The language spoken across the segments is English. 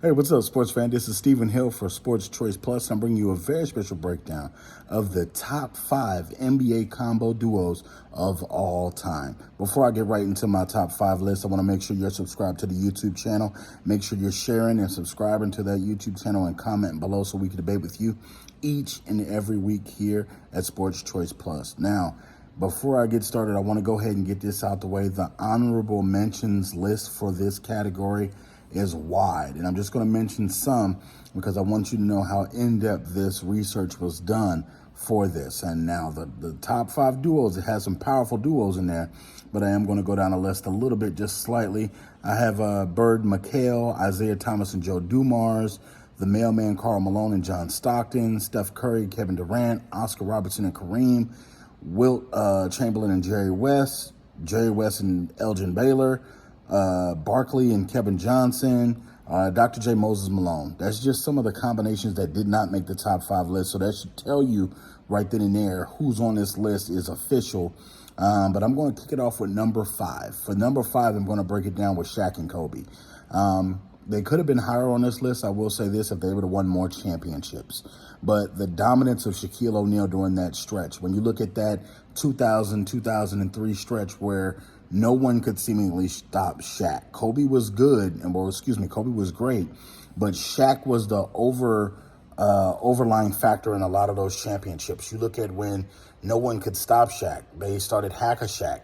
Hey, what's up, sports fan? This is Stephen Hill for Sports Choice Plus. I'm bringing you a very special breakdown of the top 5 NBA combo duos of all time. Before I get right into my top 5 list, I want to make sure you're subscribed to the YouTube channel. Make sure you're sharing and subscribing to that YouTube channel and commenting below so we can debate with you each and every week here at Sports Choice Plus. Now, before I get started, I want to go ahead and get this out the way. The honorable mentions list for this category is wide, and I'm just going to mention some because I want you to know how in-depth this research was done for this. And now the top 5 duos, it has some powerful duos in there, but I am going to go down the list a little bit, just slightly. I have Bird McHale, Isaiah Thomas and Joe Dumars, the Mailman Karl Malone and John Stockton, Steph Curry, Kevin Durant, Oscar Robertson and Kareem, Wilt Chamberlain and Jerry West and Elgin Baylor, Barkley and Kevin Johnson, Dr. J. Moses Malone. That's just some of the combinations that did not make the top 5 list. So that should tell you right then and there who's on this list is official. But I'm going to kick it off with number 5. For number 5, I'm going to break it down with Shaq and Kobe. They could have been higher on this list, I will say this, if they would have won more championships. But the dominance of Shaquille O'Neal during that stretch, when you look at that 2000-2003 stretch where no one could seemingly stop Shaq. Kobe was good, Kobe was great, but Shaq was the overlying factor in a lot of those championships. You look at when no one could stop Shaq, they started Hack-a-Shaq.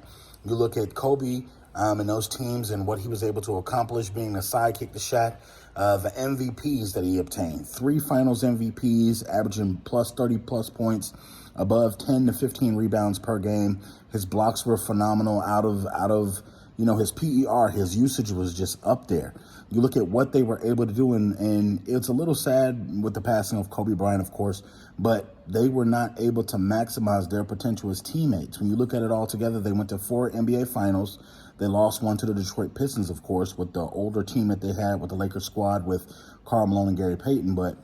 You look at Kobe and those teams and what he was able to accomplish being the sidekick to Shaq, the MVPs that he obtained. 3 finals MVPs, averaging plus 30-plus points, above 10 to 15 rebounds per game. His blocks were phenomenal out of his PER, his usage was just up there. You look at what they were able to do, and it's a little sad with the passing of Kobe Bryant, of course, but they were not able to maximize their potential as teammates. When you look at it all together, they went to 4 NBA finals. They lost one to the Detroit Pistons, of course, with the older team that they had with the Lakers squad with Karl Malone and Gary Payton. But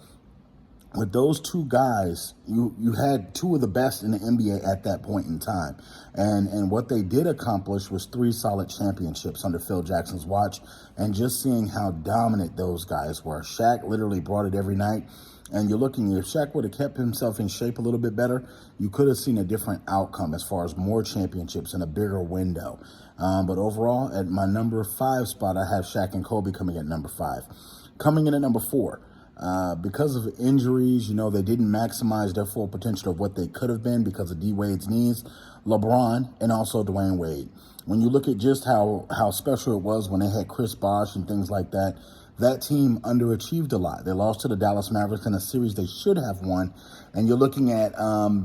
with those 2 guys, you had 2 of the best in the NBA at that point in time. And what they did accomplish was 3 solid championships under Phil Jackson's watch. And just seeing how dominant those guys were. Shaq literally brought it every night. And you're looking, if Shaq would have kept himself in shape a little bit better, you could have seen a different outcome as far as more championships and a bigger window. But overall, at my number 5 spot, I have Shaq and Kobe coming at number 5. Coming in at number 4, because of injuries, they didn't maximize their full potential of what they could have been because of D. Wade's knees, LeBron and also Dwayne Wade. When you look at just how special it was when they had Chris Bosh and things like that, that team underachieved a lot. They lost to the Dallas Mavericks in a series they should have won. And you're looking at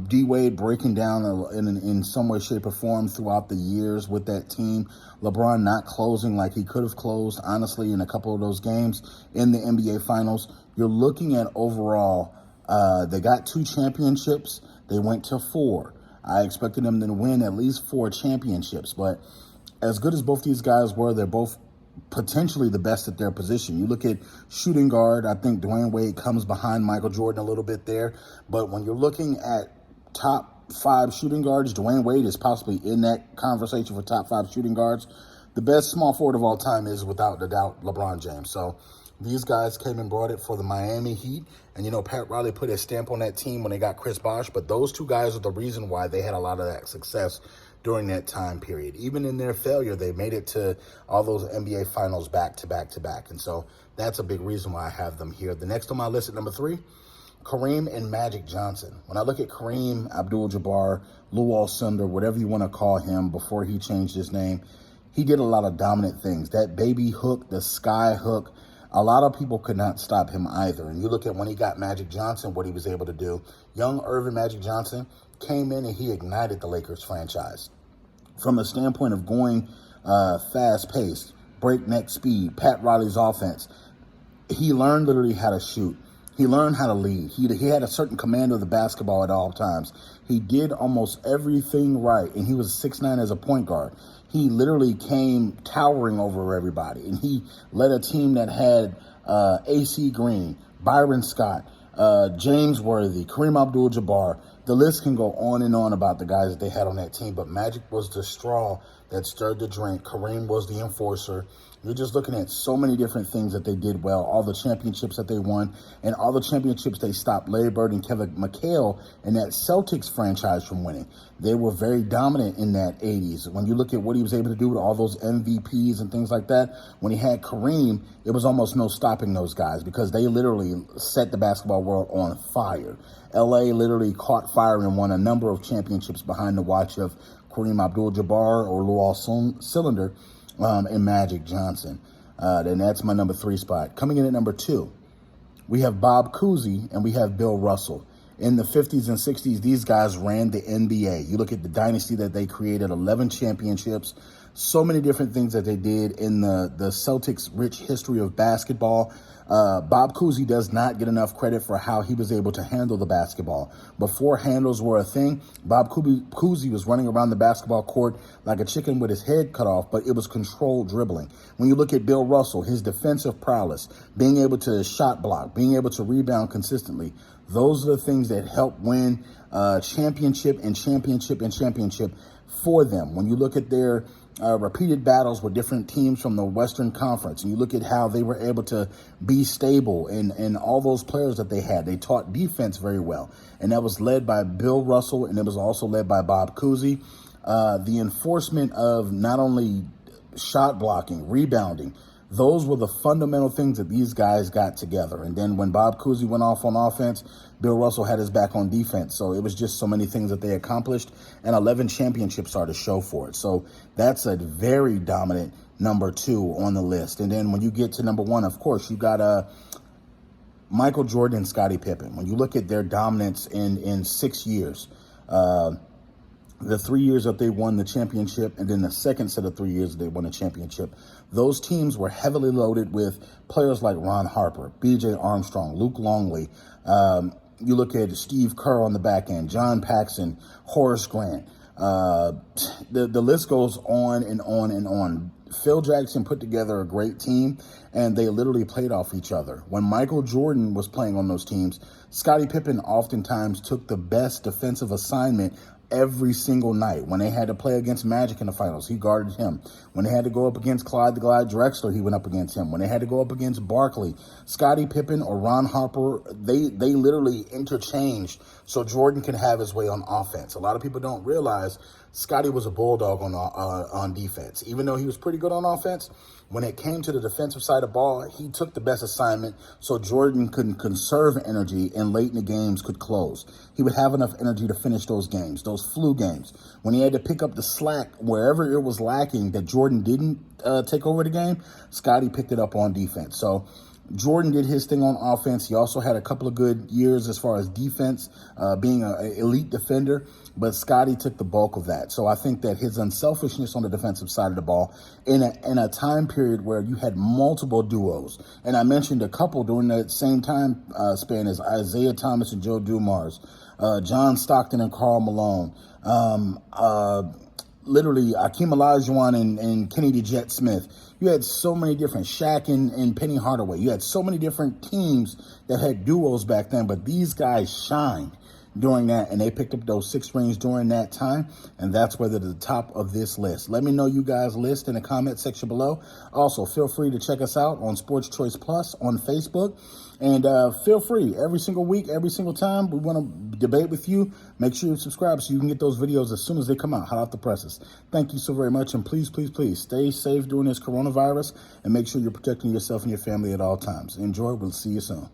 D. Wade breaking down in some way, shape, or form throughout the years with that team. LeBron not closing like he could have closed, honestly, in a couple of those games in the NBA Finals. You're looking at overall, they got 2 championships. They went to 4. I expected them to win at least 4 championships. But as good as both these guys were, they're both potentially the best at their position. You look at shooting guard, I think Dwayne Wade comes behind Michael Jordan a little bit there. But when you're looking at top 5 shooting guards, Dwayne Wade is possibly in that conversation for top 5 shooting guards. The best small forward of all time is, without a doubt, LeBron James. So these guys came and brought it for the Miami Heat. And, Pat Riley put his stamp on that team when they got Chris Bosh. But those 2 guys are the reason why they had a lot of that success during that time period. Even in their failure, they made it to all those NBA Finals back to back to back. And so that's a big reason why I have them here. The next on my list at number 3, Kareem and Magic Johnson. When I look at Kareem Abdul-Jabbar, Lew Alcindor, whatever you want to call him before he changed his name, he did a lot of dominant things. That baby hook, the sky hook, a lot of people could not stop him either. And you look at when he got Magic Johnson, what he was able to do. Young Irvin Magic Johnson came in and he ignited the Lakers franchise. From the standpoint of going fast-paced, breakneck speed, Pat Riley's offense, he learned literally how to shoot. He learned how to lead. He had a certain command of the basketball at all times. He did almost everything right, and he was 6'9" as a point guard. He literally came towering over everybody, and he led a team that had A.C. Green, Byron Scott, James Worthy, Kareem Abdul-Jabbar. The list can go on and on about the guys that they had on that team, but Magic was the straw that stirred the drink. Kareem was the enforcer. You're just looking at so many different things that they did well, all the championships that they won, and all the championships they stopped Larry Bird and Kevin McHale and that Celtics franchise from winning. They were very dominant in that 80s. When you look at what he was able to do with all those MVPs and things like that, when he had Kareem, it was almost no stopping those guys because they literally set the basketball world on fire. LA literally caught fire and won a number of championships behind the watch of Kareem Abdul-Jabbar or Lou Cylinder and Magic Johnson. Then that's my number 3 spot. Coming in at number 2, we have Bob Cousy and we have Bill Russell. In the 50s and 60s, these guys ran the NBA. You look at the dynasty that they created, 11 championships, so many different things that they did in the Celtics' rich history of basketball. Bob Cousy does not get enough credit for how he was able to handle the basketball. Before handles were a thing, Bob Cousy was running around the basketball court like a chicken with his head cut off, but it was controlled dribbling. When you look at Bill Russell, his defensive prowess, being able to shot block, being able to rebound consistently, those are the things that help win championship and championship and championship for them. When you look at their repeated battles with different teams from the Western Conference, and you look at how they were able to be stable and all those players that they had, they taught defense very well. And that was led by Bill Russell, and it was also led by Bob Cousy. The enforcement of not only shot blocking, rebounding, those were the fundamental things that these guys got together. And then when Bob Cousy went off on offense, Bill Russell had his back on defense. So it was just so many things that they accomplished, and 11 championships are to show for it. So that's a very dominant number 2 on the list. And then when you get to number 1, of course, you got Michael Jordan and Scottie Pippen. When you look at their dominance in 6 years, the 3 years that they won the championship, and then the second set of 3 years they won the championship, those teams were heavily loaded with players like Ron Harper, B.J. Armstrong, Luke Longley. You look at Steve Kerr on the back end, John Paxson, Horace Grant. The list goes on and on and on. Phil Jackson put together a great team, and they literally played off each other. When Michael Jordan was playing on those teams, Scottie Pippen oftentimes took the best defensive assignment every single night. When they had to play against Magic in the finals, he guarded him. When they had to go up against Clyde the Glide Drexler, he went up against him. When they had to go up against Barkley, Scottie Pippen or Ron Harper, they literally interchanged so Jordan could have his way on offense. A lot of people don't realize Scottie was a bulldog on defense. Even though he was pretty good on offense, when it came to the defensive side of the ball, he took the best assignment so Jordan could conserve energy and late in the games could close. He would have enough energy to finish those games, those flu games. When he had to pick up the slack wherever it was lacking that Jordan didn't take over the game, Scottie picked it up on defense. So Jordan did his thing on offense. He also had a couple of good years as far as defense, being an elite defender, but Scottie took the bulk of that. So I think that his unselfishness on the defensive side of the ball in a time period where you had multiple duos, and I mentioned a couple during that same time span as Isaiah Thomas and Joe Dumars, John Stockton and Karl Malone, literally Akeem Olajuwon and Kenny the Jet Smith. You had so many different, Shaq and Penny Hardaway. You had so many different teams that had duos back then, but these guys shined during that, and they picked up those 6 rings during that time, and that's where they're at the top of this list. Let me know you guys' list in the comment section below. Also, feel free to check us out on Sports Choice Plus on Facebook, and feel free every single week, every single time we want to debate with you. Make sure you subscribe so you can get those videos as soon as they come out, hot off the presses. Thank you so very much, and please, please, please stay safe during this coronavirus, and make sure you're protecting yourself and your family at all times. Enjoy. We'll see you soon.